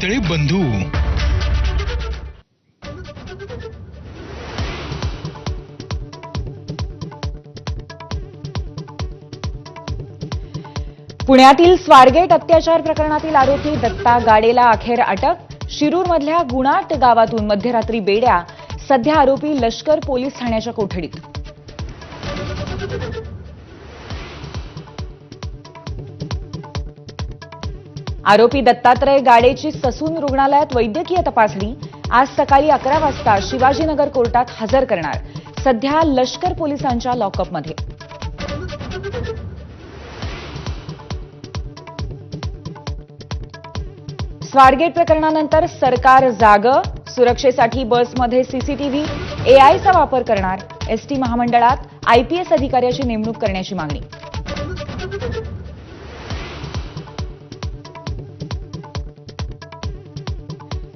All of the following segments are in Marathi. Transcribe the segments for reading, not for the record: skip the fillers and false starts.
तळे बंधू पुण्यातील स्वारगेट अत्याचार प्रकरणातील आरोपी दत्ता गाडेला अखेर अटक। शिरूरमधल्या गुणाट गावातून मध्यरात्री बेड्या। सध्या आरोपी लष्कर पोलीस ठाण्याच्या कोठडीत। आरोपी दत्तात्रय गाडेची ससून रुग्णालयात वैद्यकीय तपासणी। आज सकाळी 11 वाजता शिवाजीनगर कोर्टात हजर करणार। सध्या लष्कर पोलिसांच्या लॉकअपमध्ये। स्वारगेट प्रकरणानंतर सरकार जागं। सुरक्षेसाठी बसमध्ये सीसीटीव्ही, एआयचा वापर करणार। एसटी महामंडळात आयपीएस अधिकाऱ्याची नेमणूक करण्याची मागणी।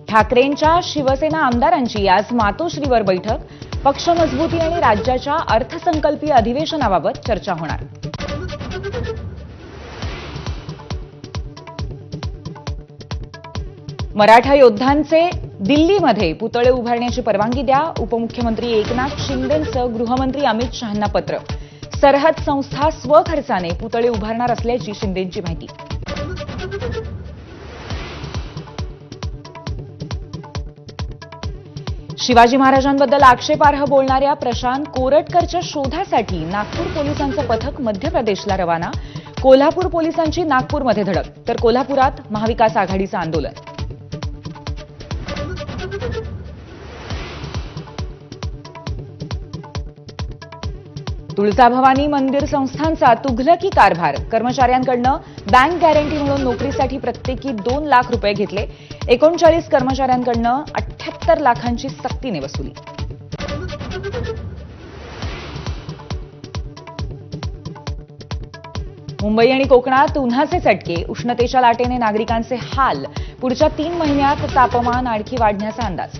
ठाकरेंच्या शिवसेना आमदारांची आज मातोश्रीवर बैठक। पक्ष मजबूती आणि राज्याच्या अर्थसंकल्पीय अधिवेशनाबाबत चर्चा होणार। मराठा योद्धांचे दिल्लीमध्ये पुतळे उभारण्याची परवानगी द्या। उपमुख्यमंत्री एकनाथ शिंदेंचं गृहमंत्री अमित शहांना पत्र। सरहद संस्था स्वखर्चाने पुतळे उभारणार असल्याची शिंदेंची माहिती। शिवाजी महाराजांबद्दल आक्षेपार्ह बोलणाऱ्या प्रशांत कोरटकरच्या शोधासाठी नागपूर पोलिसांचं पथक मध्य प्रदेशला रवाना। कोल्हापूर पोलिसांची नागपूरमध्ये धडक, तर कोल्हापुरात महाविकास आघाडीचं आंदोलन। तुळजाभवानी मंदिर संस्थांचा तुघलकी कारभार। कर्मचाऱ्यांकडनं बँक गॅरंटी म्हणून नोकरीसाठी प्रत्येकी 2 लाख रुपये घेतले। 39 कर्मचाऱ्यांकडनं 78 लाखांची सक्तीने वसुली। मुंबई आणि कोकणात उन्हाचे चटके। उष्णतेच्या लाटेने नागरिकांचे हाल। पुढच्या 3 महिन्यात तापमान आणखी वाढण्याचा अंदाज।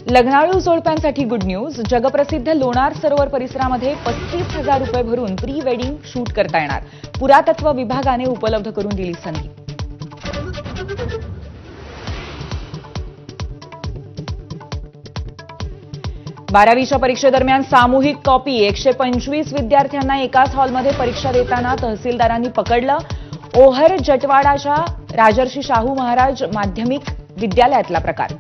लग्नाळू जोडप्यांसाठी गुड न्यूज। जगप्रसिद्ध लोणार सरोवर परिसरामध्ये 35,000 रुपये भरून प्री वेडिंग शूट करता येणार। पुरातत्व विभागाने उपलब्ध करून दिली संधी। 12वीच्या परीक्षेदरम्यान सामूहिक कॉपी। 125 विद्यार्थ्यांना एकाच हॉलमध्ये परीक्षा देताना तहसीलदारांनी पकडलं। ओहर जटवाडाच्या राजर्षी शाहू महाराज माध्यमिक विद्यालयातला प्रकार।